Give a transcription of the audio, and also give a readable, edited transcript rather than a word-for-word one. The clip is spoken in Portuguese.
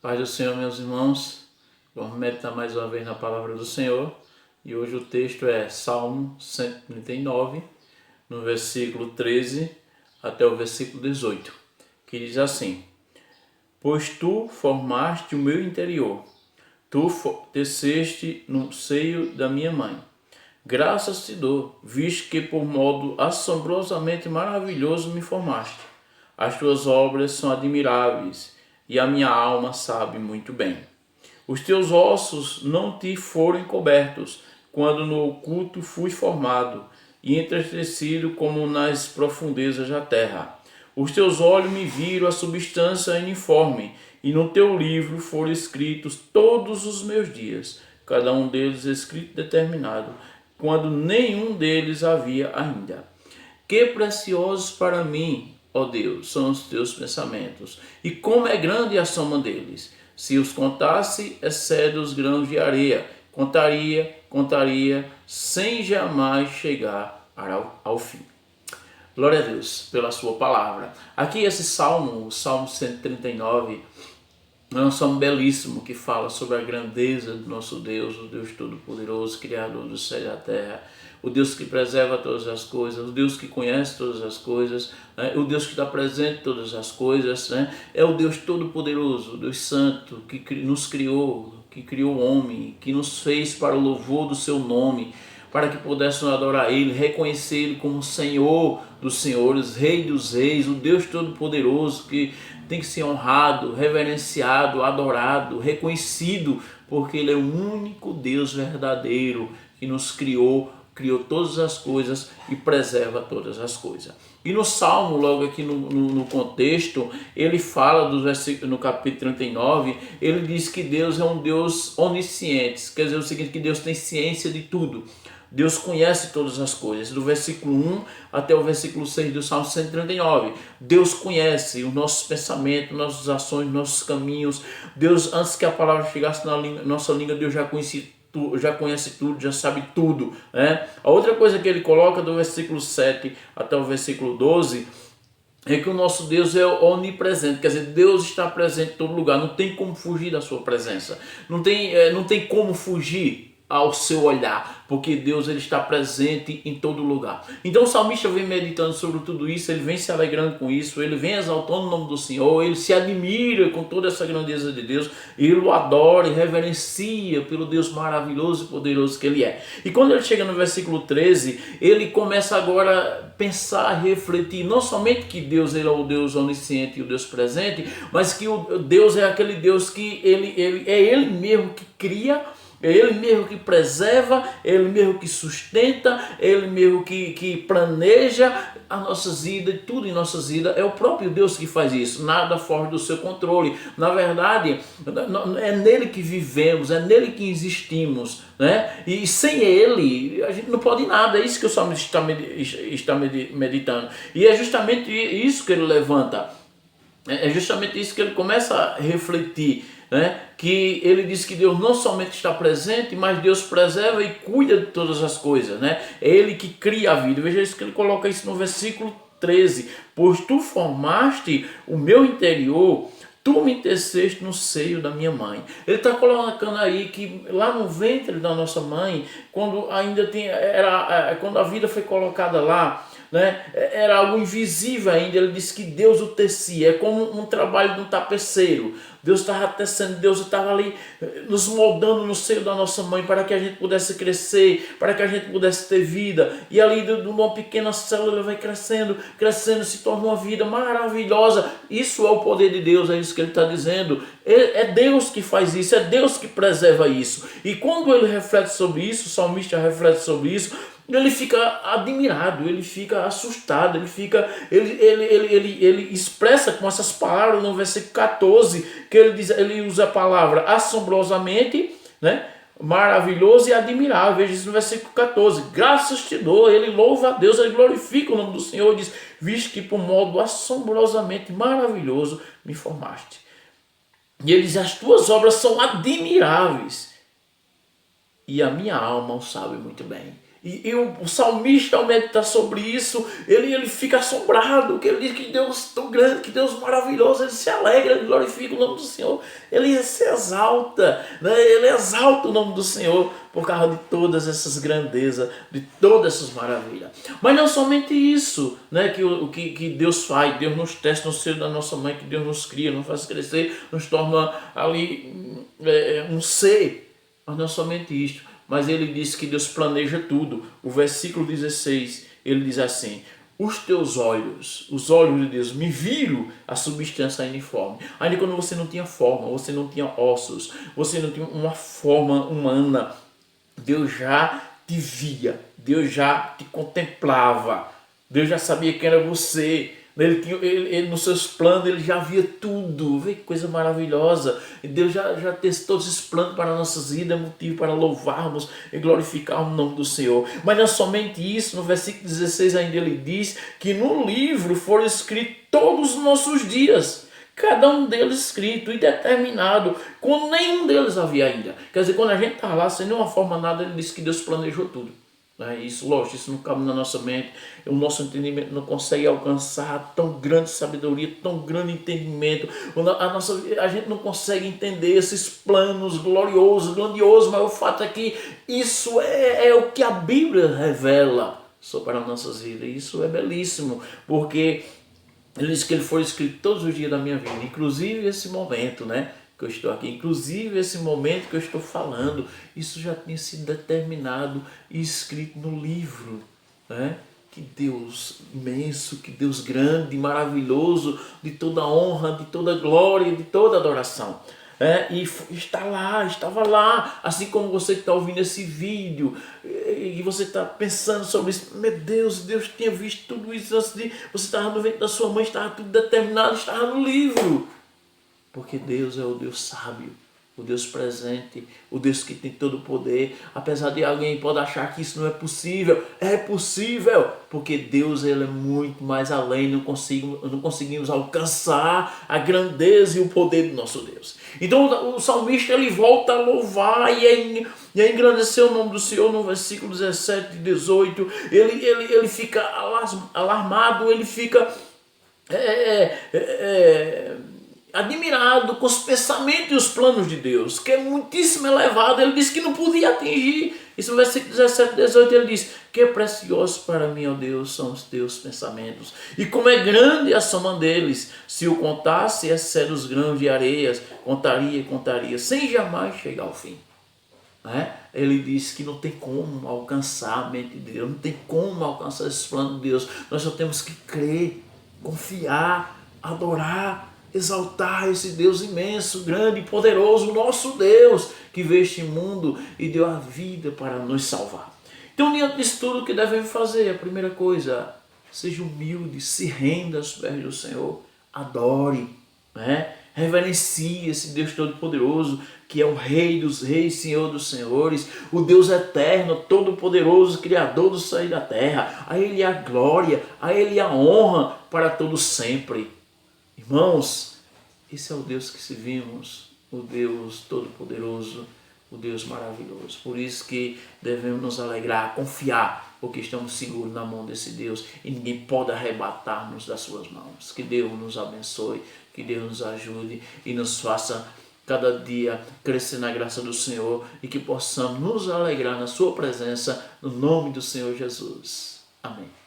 Paz do Senhor, meus irmãos. Vamos meditar mais uma vez na palavra do Senhor. E hoje o texto é Salmo 139, no versículo 13 até o versículo 18, que diz assim: Pois tu formaste o meu interior, tu teceste no seio da minha mãe. Graças te dou, visto que por modo assombrosamente maravilhoso me formaste. As tuas obras são admiráveis, e a minha alma sabe muito bem. Os teus ossos não te foram encobertos, quando no oculto fui formado, e entretecido como nas profundezas da terra. Os teus olhos me viram a substância uniforme, e no teu livro foram escritos todos os meus dias, cada um deles escrito e determinado, quando nenhum deles havia ainda. Que preciosos para mim, ó Deus, são os teus pensamentos, e como é grande a soma deles. Se os contasse, excede os grãos de areia. Contaria, sem jamais chegar ao fim. Glória a Deus pela sua palavra. Aqui esse salmo, o Salmo 139, é um salmo belíssimo que fala sobre a grandeza do nosso Deus, o Deus Todo-Poderoso, Criador do céu e da terra, o Deus que preserva todas as coisas, o Deus que conhece todas as coisas, né? O Deus que está presente em todas as coisas, né? É o Deus Todo-Poderoso, o Deus Santo, que nos criou, que criou o homem, que nos fez para o louvor do seu nome, para que pudéssemos adorar Ele, reconhecer Ele como Senhor dos senhores, Rei dos reis, o Deus Todo-Poderoso que tem que ser honrado, reverenciado, adorado, reconhecido, porque Ele é o único Deus verdadeiro que nos criou todas as coisas e preserva todas as coisas. E no Salmo, logo aqui no contexto, ele fala dos versículos, no capítulo 39, ele diz que Deus é um Deus onisciente, quer dizer o seguinte, que Deus tem ciência de tudo. Deus conhece todas as coisas, do versículo 1 até o versículo 6 do Salmo 139. Deus conhece os nossos pensamentos, nossas ações, nossos caminhos. Deus, antes que a palavra chegasse na nossa língua, Deus já conhece tudo, já sabe tudo, né? A outra coisa que ele coloca do versículo 7 até o versículo 12 é que o nosso Deus é onipresente, quer dizer, Deus está presente em todo lugar, não tem como fugir da sua presença, não tem como fugir ao seu olhar, porque Deus ele está presente em todo lugar. Então o salmista vem meditando sobre tudo isso, ele vem se alegrando com isso, ele vem exaltando o nome do Senhor, ele se admira com toda essa grandeza de Deus, ele o adora e reverencia pelo Deus maravilhoso e poderoso que ele é. E quando ele chega no versículo 13, ele começa agora a pensar, refletir, não somente que Deus ele é o Deus onisciente e o Deus presente, mas que o Deus é aquele Deus que ele mesmo que cria, é Ele mesmo que preserva, Ele mesmo que sustenta, Ele mesmo que planeja as nossas vidas, tudo em nossas vidas. É o próprio Deus que faz isso, nada foge do seu controle. Na verdade, é nele que vivemos, é nele que existimos, né? E sem Ele, a gente não pode nada. É isso que o salmista está meditando. E é justamente isso que ele levanta. É justamente isso que ele começa a refletir, né? Que ele diz que Deus não somente está presente, mas Deus preserva e cuida de todas as coisas, né? É Ele que cria a vida. Veja isso que ele coloca isso no versículo 13. Pois tu formaste o meu interior, tu me teceste no seio da minha mãe. Ele está colocando aí que lá no ventre da nossa mãe, quando quando a vida foi colocada lá, né, era algo invisível ainda. Ele disse que Deus o tecia, é como um trabalho de um tapeceiro. Deus estava tecendo, Deus estava ali nos moldando no seio da nossa mãe para que a gente pudesse crescer, para que a gente pudesse ter vida. E ali de uma pequena célula ele vai crescendo, se torna uma vida maravilhosa. Isso é o poder de Deus, é isso que ele está dizendo. É Deus que faz isso, é Deus que preserva isso. E quando ele reflete sobre isso, o salmista reflete sobre isso, ele fica admirado, ele fica assustado, ele expressa com essas palavras no versículo 14, que ele usa a palavra assombrosamente, né? Maravilhoso e admirável. Veja isso no versículo 14. Graças te dou, ele louva a Deus, ele glorifica o nome do Senhor, diz, visto que por modo assombrosamente maravilhoso me formaste. E ele diz, as tuas obras são admiráveis, e a minha alma o sabe muito bem. E o salmista, ao meditar sobre isso, ele fica assombrado, que ele diz que Deus tão grande, que Deus maravilhoso, ele se alegra, ele glorifica o nome do Senhor, ele se exalta, né? Ele exalta o nome do Senhor por causa de todas essas grandezas, de todas essas maravilhas. Mas não somente isso, né, que Deus faz, Deus nos testa no seio da nossa mãe, que Deus nos cria, nos faz crescer, nos torna ali um ser, mas não somente isso. Mas ele diz que Deus planeja tudo. O versículo 16, ele diz assim: os teus olhos, os olhos de Deus, me viram a substância uniforme. Ainda quando você não tinha forma, você não tinha ossos, você não tinha uma forma humana, Deus já te via, Deus já te contemplava, Deus já sabia quem era você. Ele, nos seus planos, ele já via tudo. Vê que coisa maravilhosa. E Deus já teve todos esses planos para nossas vidas, motivo para louvarmos e glorificar o nome do Senhor. Mas não é somente isso. No versículo 16 ainda ele diz que no livro foram escritos todos os nossos dias, cada um deles escrito e determinado, quando nenhum deles havia ainda. Quer dizer, quando a gente está lá sem nenhuma forma nada, ele diz que Deus planejou tudo. Isso, lógico, isso não cabe na nossa mente, o nosso entendimento não consegue alcançar tão grande sabedoria, tão grande entendimento, a gente não consegue entender esses planos gloriosos, grandiosos, mas o fato é que isso é o que a Bíblia revela sobre as nossas vidas. Isso é belíssimo, porque ele diz que ele foi escrito todos os dias da minha vida, inclusive esse momento, né, que eu estou aqui, inclusive esse momento que eu estou falando, isso já tinha sido determinado e escrito no livro, né? Que Deus imenso, que Deus grande, maravilhoso, de toda honra, de toda glória, de toda adoração. E estava lá, assim como você que está ouvindo esse vídeo, e você está pensando sobre isso, meu Deus, Deus tinha visto tudo isso antes de você estava no ventre da sua mãe, estava tudo determinado, estava no livro. Porque Deus é o Deus sábio, o Deus presente, o Deus que tem todo o poder. Apesar de alguém pode achar que isso não é possível, é possível, porque Deus ele é muito mais além, não conseguimos alcançar a grandeza e o poder do nosso Deus. Então o salmista ele volta a louvar e a engrandecer o nome do Senhor no versículo 17 e 18. Ele fica alarmado, ele fica admirado com os pensamentos e os planos de Deus, que é muitíssimo elevado. Ele disse que não podia atingir. Isso no versículo 17 e 18 ele diz: que é precioso para mim, ó Deus, são os teus pensamentos, e como é grande a soma deles. Se o contasse, excede os grãos de areias. Contaria, sem jamais chegar ao fim. Ele diz que não tem como alcançar a mente de Deus, não tem como alcançar esses planos de Deus. Nós só temos que crer, confiar, adorar, exaltar esse Deus imenso, grande e poderoso, nosso Deus, que veio este mundo e deu a vida para nos salvar. Então, diante disso tudo, o que devemos fazer? A primeira coisa, seja humilde, se renda aos pés do Senhor, adore, reverencie esse Deus Todo-Poderoso, que é o Rei dos Reis, Senhor dos Senhores, o Deus eterno, Todo-Poderoso, Criador do céu e da terra. A Ele a glória, a Ele a honra para todos sempre. Irmãos, esse é o Deus que servimos, o Deus Todo-Poderoso, o Deus maravilhoso. Por isso que devemos nos alegrar, confiar, porque estamos seguros na mão desse Deus e ninguém pode arrebatar-nos das suas mãos. Que Deus nos abençoe, que Deus nos ajude e nos faça cada dia crescer na graça do Senhor e que possamos nos alegrar na sua presença, no nome do Senhor Jesus. Amém.